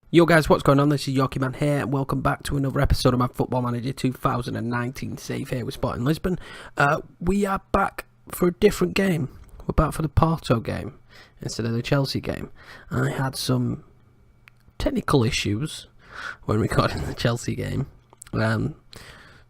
Yo guys, what's going on? This is Yorkie Man here, and welcome back to another episode of my Football Manager 2019 save here with Sporting Lisbon. We are back for a different game. We're back for the Porto game instead of the Chelsea game. I had some technical issues when recording the Chelsea game.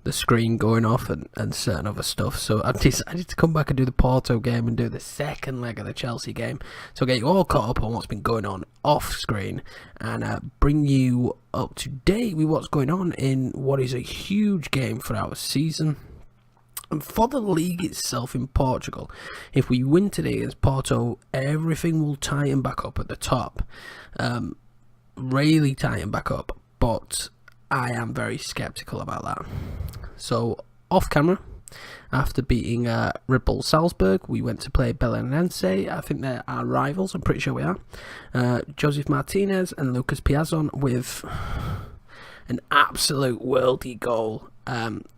The screen going off and certain other stuff, so I've decided to come back and do the Porto game and do the second leg of the Chelsea game, so I'll get you all caught up on what's been going on off screen and bring you up to date with what's going on in what is a huge game for our season and for the league itself in Portugal. If we win today against Porto, everything will tighten back up at the top, really tighten back up, but I am very sceptical about that. So, off camera, after beating Red Bull Salzburg, we went to play Belenense. I think they're our rivals, I'm pretty sure we are. Joseph Martinez and Lucas Piazon with an absolute worldy goal.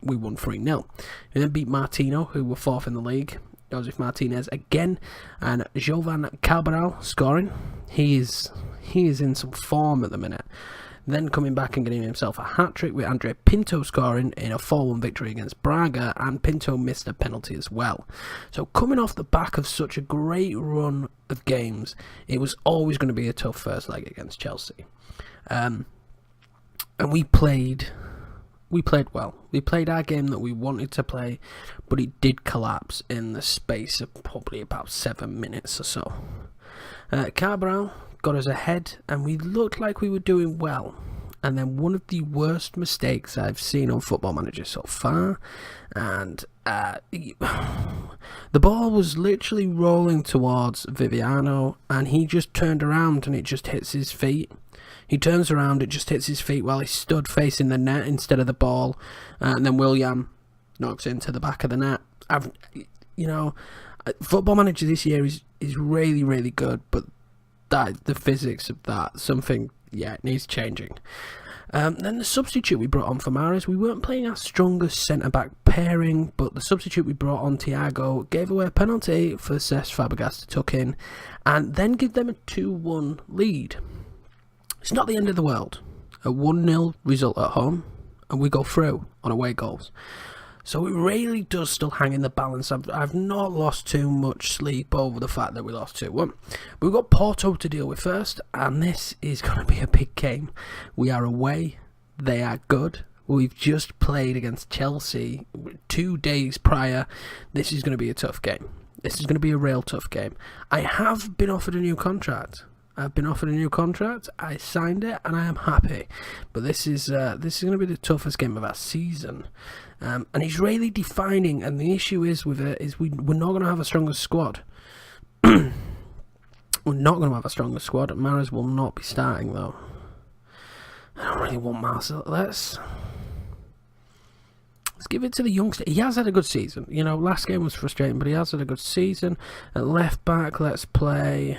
We won 3-0. We then beat Martino, who were fourth in the league. Joseph Martinez again, and Jovan Cabral scoring. He is in some form at the minute. Then coming back and getting himself a hat-trick with Andre Pinto scoring in a 4-1 victory against Braga, and Pinto missed a penalty as well. So coming off the back of such a great run of games, it was always going to be a tough first leg against Chelsea. And we played well. We played our game that we wanted to play, but it did collapse in the space of probably about 7 minutes or so. Cabral got us ahead and we looked like we were doing well, and then one of the worst mistakes I've seen on Football Manager so far, and the ball was literally rolling towards Viviano and he just turned around and it just hits his feet. He turns around, it just hits his feet while he stood facing the net instead of the ball, and then William knocks into the back of the net. Football Manager this year is really, really good, but the physics of that, it needs changing. Then the substitute we brought on for Mahrez, we weren't playing our strongest centre-back pairing, but the substitute we brought on, Thiago, gave away a penalty for Cesc Fabregas to tuck in, and then give them a 2-1 lead. It's not the end of the world. A 1-0 result at home, and we go through on away goals. So it really does still hang in the balance. I've not lost too much sleep over the fact that we lost 2-1. We've got Porto to deal with first, and this is going to be a big game. We are away. They are good. We've just played against Chelsea 2 days prior. This is going to be a tough game. This is going to be a real tough game. I have been offered a new contract. I signed it, and I am happy. But this is going to be the toughest game of our season. And it's really defining, and the issue is with it is we're not going to have a stronger squad. We're not going to have a stronger squad. Mahrez will not be starting, though. I don't really want Marcel. Let's give it to the youngster. He has had a good season. Last game was frustrating, but he has had a good season. At left back, let's play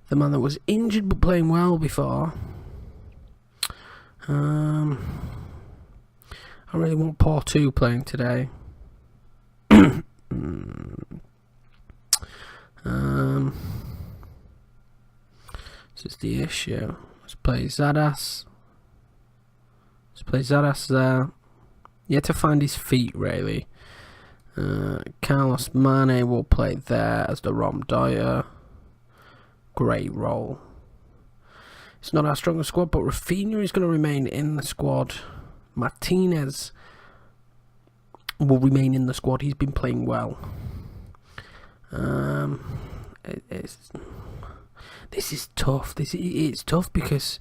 the man that was injured but playing well before. I really want Porto playing today. This is the issue. Let's play Zadas. There. Yet to find his feet, really. Carlos Mane will play there as the Rom Dyer. Great role. It's not our strongest squad, but Rafinha is going to remain in the squad. Martinez will remain in the squad. He's been playing well. This is tough. It's tough because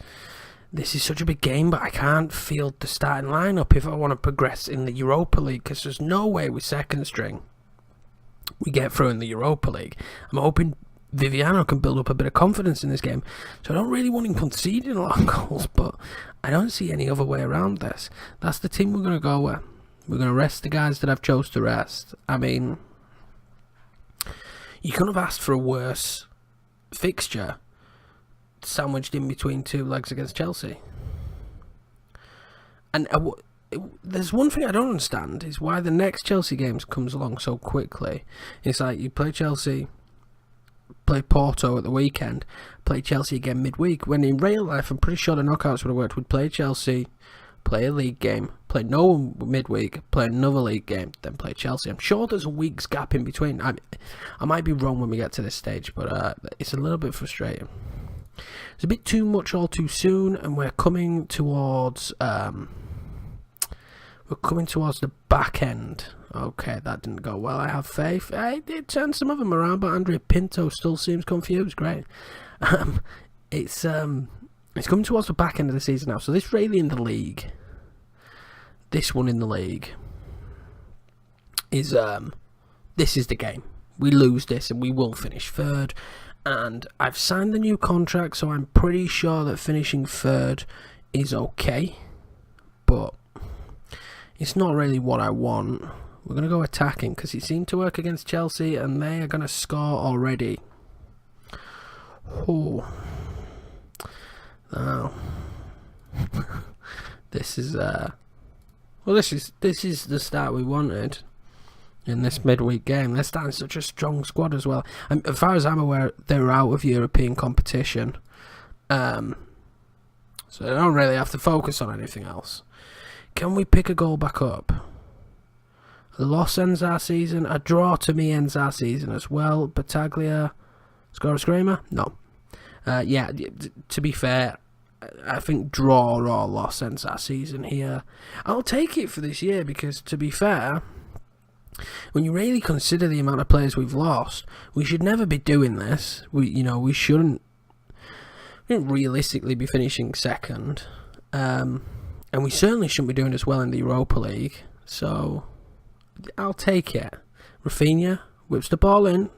this is such a big game, but I can't field the starting lineup if I want to progress in the Europa League, because there's no way with second string we get through in the Europa League. I'm hoping Viviano can build up a bit of confidence in this game, so I don't really want him conceding a lot of goals, but I don't see any other way around this. That's the team we're going to go with. We're going to rest the guys that I've chose to rest. I mean, you couldn't have asked for a worse fixture sandwiched in between 2 legs against Chelsea. And there's one thing I don't understand, is why the next Chelsea games comes along so quickly. It's like you play Chelsea, played Porto at the weekend, played Chelsea again midweek, when in real life I'm pretty sure the knockouts would have worked. We'd play Chelsea, play a league game, play no one midweek, play another league game, then play Chelsea. I'm sure there's a week's gap in between. I might be wrong when we get to this stage, but it's a little bit frustrating. It's a bit too much all too soon, and we're coming towards the back end. Okay, that didn't go well. I have faith. I did turn some of them around, but Andrea Pinto still seems confused. Great. It's coming towards the back end of the season now. So this really in the league, this one in the league is this is the game. We lose this and we will finish third. And I've signed the new contract, so I'm pretty sure that finishing third is okay. But it's not really what I want. We're going to go attacking because it seemed to work against Chelsea and they are going to score already. Oh. Now. This is this is the start we wanted in this midweek game. They're starting such a strong squad as well. And as far as I'm aware, they're out of European competition. So they don't really have to focus on anything else. Can we pick a goal back up? A loss ends our season. A draw to me ends our season as well. Battaglia, score a screamer? No. Yeah, to be fair, I think draw or loss ends our season here. I'll take it for this year because, to be fair, when you really consider the amount of players we've lost, we should never be doing this. We shouldn't realistically be finishing second. And we certainly shouldn't be doing as well in the Europa League. So I'll take it. Rafinha whips the ball in.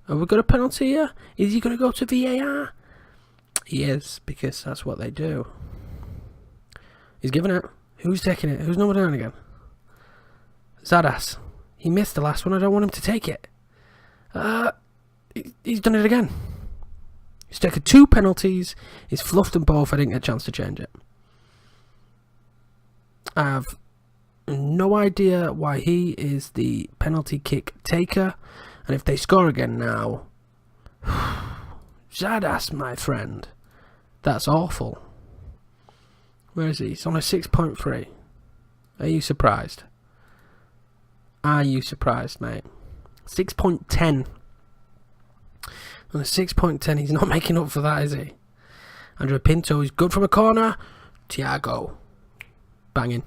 Have we got a penalty here? Is he going to go to VAR? He is, because that's what they do. He's giving it. Who's taking it? Who's number 9 again? Zadas. He missed the last one. I don't want him to take it. He's done it again. He's taken 2 penalties. He's fluffed them both. I didn't get a chance to change it. I have no idea why he is the penalty kick taker. And if they score again now... Zadas, my friend. That's awful. Where is he? He's on a 6.3. Are you surprised? Are you surprised, mate? 6.10. On a 6.10, he's not making up for that, is he? Andrea Pinto is good from a corner. Thiago. Banging.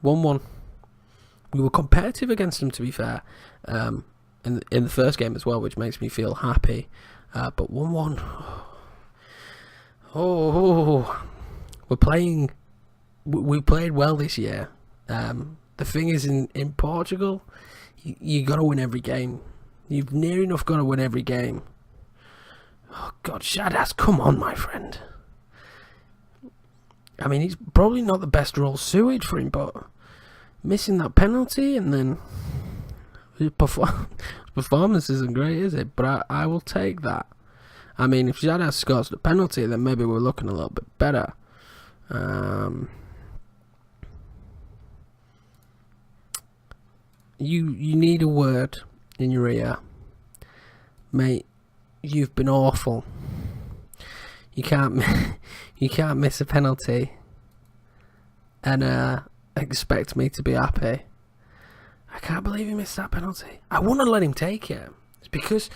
1-1. We were competitive against them, to be fair. In the first game as well, which makes me feel happy. But 1-1. Oh, we're playing. We played well this year. The thing is, in Portugal, you got to win every game. You've near enough got to win every game. Oh God, Shadas, come on, my friend. I mean, he's probably not the best role suited for him, but missing that penalty and then his performance isn't great, is it? But I will take that. I mean, if Shadas scores the penalty, then maybe we're looking a little bit better. You need a word in your ear, mate. You've been awful. You can't miss a penalty and expect me to be happy. I can't believe he missed that penalty. I wouldn't have let him take it. It's because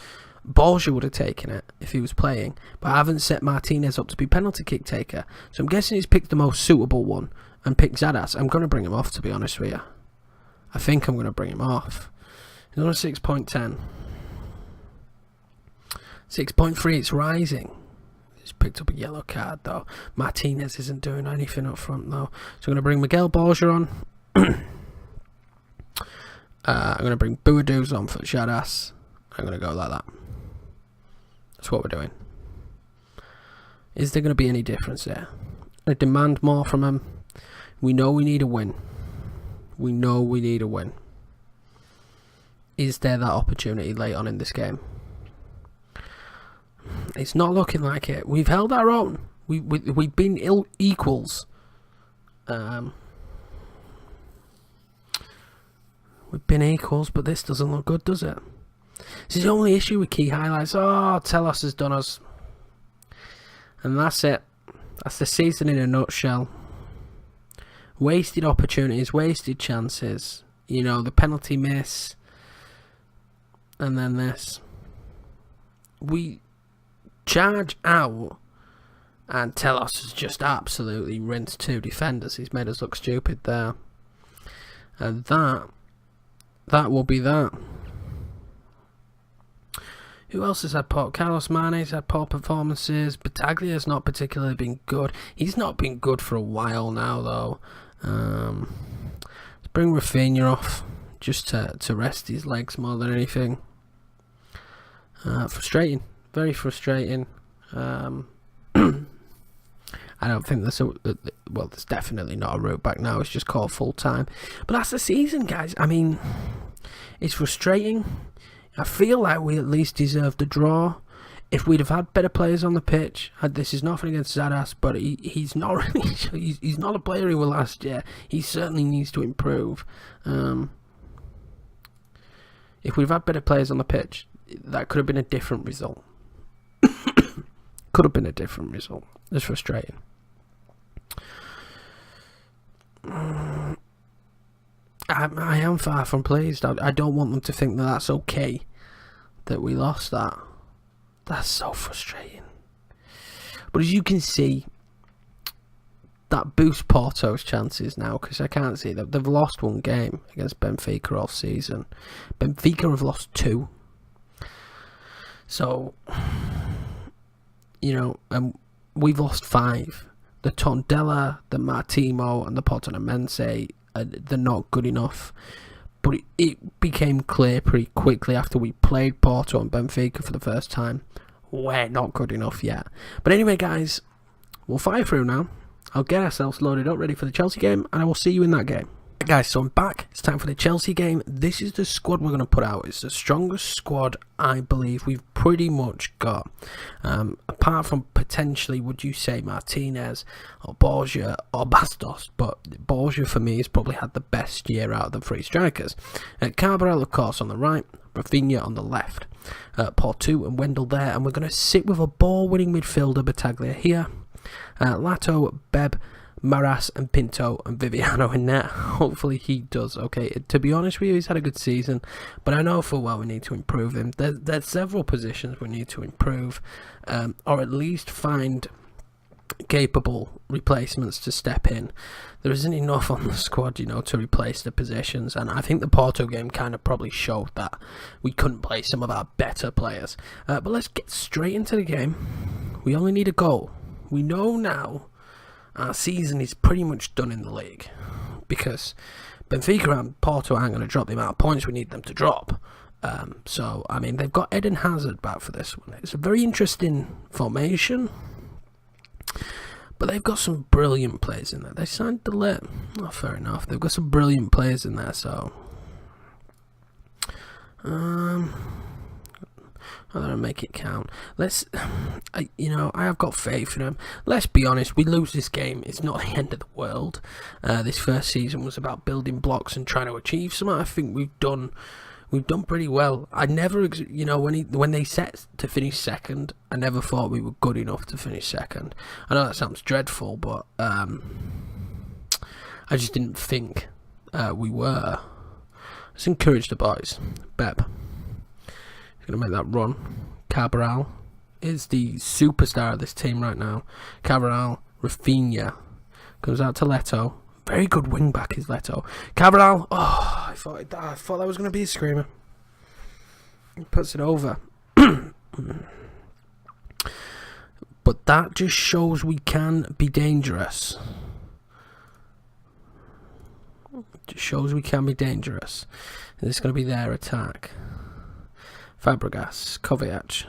Borja would have taken it if he was playing, but I haven't set Martinez up to be penalty kick taker, so I'm guessing he's picked the most suitable one and picked Zadas. I'm going to bring him off, to be honest with you. I think I'm going to bring him off. He's on a 6.10. 6.3, it's rising. He's picked up a yellow card though. Martinez isn't doing anything up front though. So I'm going to bring Miguel Borja on. I'm going to bring Buaduz on for Shadas. I'm going to go like that. That's what we're doing. Is there going to be any difference there? I demand more from him. We know we need a win. We know we need a win. Is there that opportunity late on in this game? It's not looking like it. We've held our own. We've been equals. We've been equals, but this doesn't look good, does it? This is the only issue with key highlights. Oh, Telos has done us. And that's it. That's the season in a nutshell. Wasted opportunities, wasted chances. You know, the penalty miss. And then this. We charge out, and Telos has just absolutely rinsed 2 defenders. He's made us look stupid there. And that will be that. Who else has had poor? Carlos Mane's had poor performances. Battaglia's not particularly been good. He's not been good for a while now, though. Let's bring Rafinha off, just to rest his legs more than anything. Frustrating. Very frustrating. I don't think there's there's definitely not a route back now. It's just called full time. But that's the season, guys. I mean, it's frustrating. I feel like we at least deserved a draw. If we'd have had better players on the pitch, this is nothing against Zadas, but he's not really. He's not a player he was last year. He certainly needs to improve. If we'd have had better players on the pitch, that could have been a different result. Could have been a different result. It's frustrating. I am far from pleased. I don't want them to think that that's okay, that we lost that. That's so frustrating. But as you can see, that boosts Porto's chances now, because I can't see that they've lost 1 game against Benfica all season. Benfica have lost 2. So, you know, we've lost 5. The Tondela, the Martimo, and the Portonamense, they're not good enough. But it became clear pretty quickly after we played Porto and Benfica for the first time, we're not good enough yet. But anyway, guys, we'll fire through now. I'll get ourselves loaded up, ready for the Chelsea game, and I will see you in that game. Guys, so I'm back. It's time for the Chelsea game. This is the squad we're going to put out. It's the strongest squad I believe we've pretty much got. Apart from potentially, would you say, Martinez or Borgia or Bastos. But Borgia, for me, has probably had the best year out of the 3 strikers. Cabral, of course, on the right. Rafinha on the left. Porto and Wendell there. And we're going to sit with a ball-winning midfielder, Battaglia here. Lato, Beb, Maras and Pinto and Viviano in net. Hopefully he does okay. To be honest with you, he's had a good season, but I know full well we need to improve him. There's several positions we need to improve, or at least find capable replacements to step in. There isn't enough on the squad, you know, to replace the positions, and I think the Porto game kind of probably showed that we couldn't play some of our better players. But let's get straight into the game. We only need a goal. We know now our season is pretty much done in the league, because Benfica and Porto aren't going to drop the amount of points we need them to drop. So, I mean, they've got Eden Hazard back for this one. It's a very interesting formation, but they've got some brilliant players in there. They signed De Ligt. Oh, fair enough. They've got some brilliant players in there, so I'm going to make it count. I have got faith in them. Let's be honest, we lose this game, it's not the end of the world. This first season was about building blocks and trying to achieve something. I think we've done pretty well. I never, when they set to finish second, I never thought we were good enough to finish second. I know that sounds dreadful, but I just didn't think we were. Let's encourage the boys. Beb. Going to make that run. Cabral is the superstar of this team right now. Cabral, Rafinha comes out to Leto. Very good wing back is Leto. Cabral, I thought that was going to be a screamer. He puts it over. But that just shows we can be dangerous. Just shows we can be dangerous. And this is going to be their attack. Fabregas, Kovacic.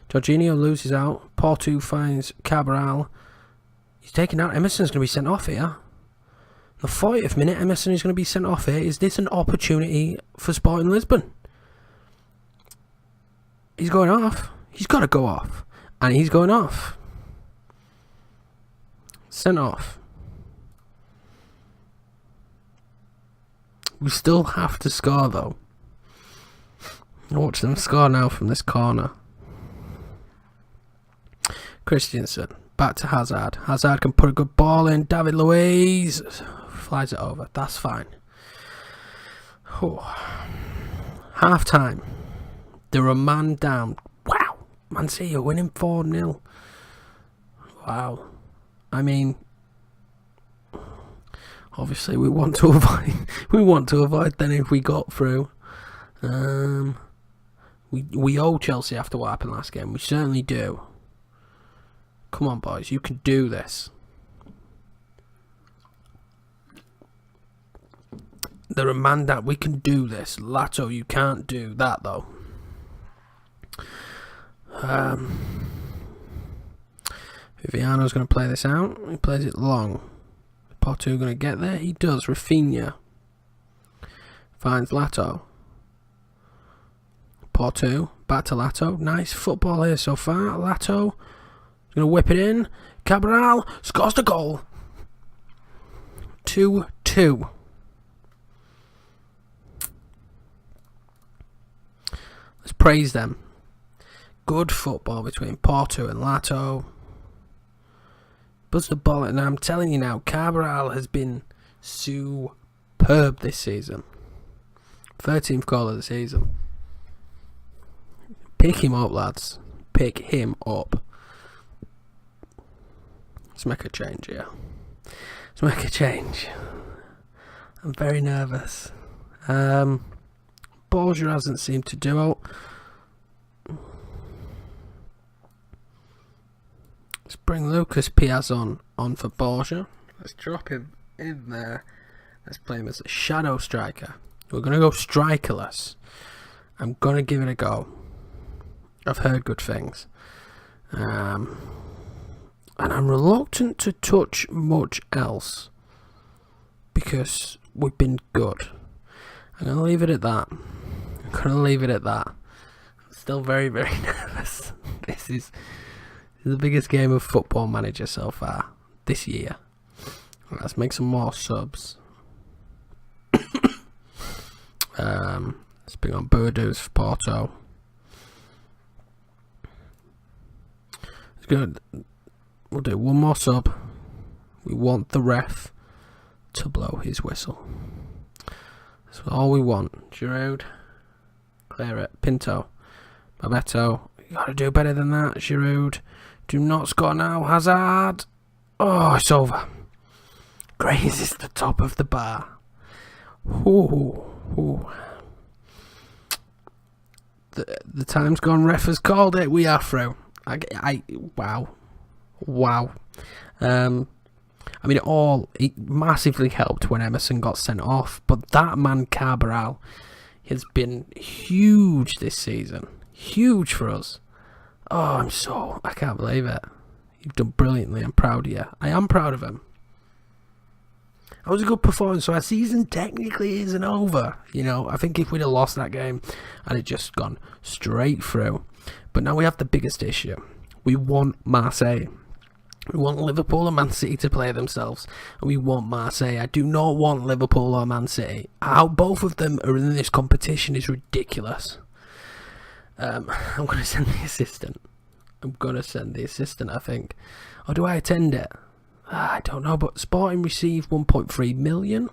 Jorginho loses out. Porto finds Cabral. He's taken out. Emerson's going to be sent off here. The 40th minute, Emerson is going to be sent off here. Is this an opportunity for Sporting Lisbon? He's going off. He's got to go off. And he's going off. Sent off. We still have to score, though. Watch them score now from this corner. Christensen. Back to Hazard. Hazard can put a good ball in. David Luiz flies it over. That's fine. Half time. They're a man down. Wow. Man City are winning 4-0. Wow. I mean, obviously we want to avoid then if we got through. We owe Chelsea after what happened last game. We certainly do. Come on, boys, you can do this. They're a man that we can do this. Lato, you can't do that though. Viviano's going to play this out. He plays it long. Porto going to get there. He does. Rafinha finds Lato. Porto back to Lato. Nice football here so far. Lato going to whip it in. Cabral scores the goal. 2-2. Let's praise them. Good football between Porto and Lato. Puts the ball in. I'm telling you now, Cabral has been superb this season. 13th goal of the season. Pick him up, lads. Pick him up. Let's make a change here. Let's make a change. I'm very nervous. Borgia hasn't seemed to do it. Let's bring Lucas Piazon on for Borgia. Let's drop him in there. Let's play him as a shadow striker. We're going to go strikerless. I'm going to give it a go. I've heard good things. And I'm reluctant to touch much else because we've been good. I'm going to leave it at that. I'm still very, very nervous. This is the biggest game of Football Manager so far this year. Let's make some more subs. Let's bring on Bourdous for Porto. It's good. We'll do one more sub. We want the ref to blow his whistle. That's all we want. Giroud. Clear it. Pinto. Babetto. You gotta do better than that, Giroud. Do not score now. Hazard. Oh, it's over. Grazes the top of the bar. Ooh. The time's gone. Ref has called it. We are through. Wow. I mean, it massively helped when Emerson got sent off, but that man Cabral has been huge this season. Huge for us. Oh, I can't believe it. You've done brilliantly. I'm proud of you. I am proud of him. That was a good performance, so our season technically isn't over. You know, I think if we'd have lost that game, I'd have just gone straight through. But now we have the biggest issue. We want Marseille. We want Liverpool and Man City to play themselves. And we want Marseille. I do not want Liverpool or Man City. How both of them are in this competition is ridiculous. I'm going to send the assistant. I think. Or do I attend it? I don't know, but Sporting received 1.3 million.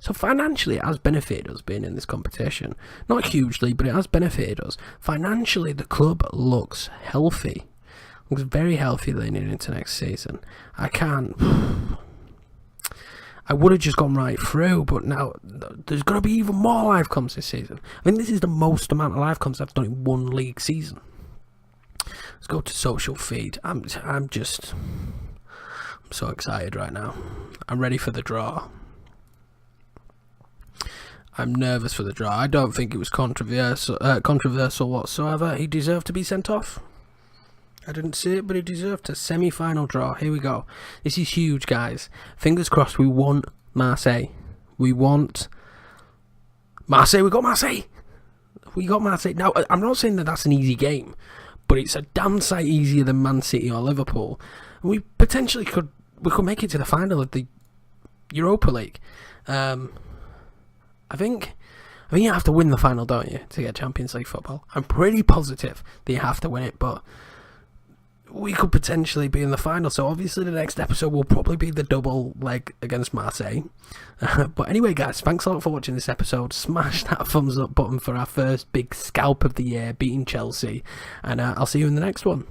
So financially it has benefited us being in this competition. Not hugely, but it has benefited us. Financially the club looks healthy. Looks very healthy leaning into next season. I would have just gone right through, but now there's going to be even more live comms this season. I think this is the most amount of live comms I've done in one league season. Let's go to social feed. I'm so excited right now. I'm ready for the draw. I'm nervous for the draw. I don't think it was controversial whatsoever. He deserved to be sent off. I didn't see it, but he deserved a semi-final draw. Here we go. This is huge, guys. Fingers crossed. We want Marseille. We got Marseille. Now, I'm not saying that that's an easy game, but it's a damn sight easier than Man City or Liverpool. We potentially could make it to the final of the Europa League. I think I mean, you have to win the final, don't you, to get Champions League football? I'm pretty positive that you have to win it, but we could potentially be in the final. So obviously the next episode will probably be the double leg against Marseille. But anyway, guys, thanks a lot for watching this episode. Smash that thumbs up button for our first big scalp of the year, beating Chelsea. And I'll see you in the next one.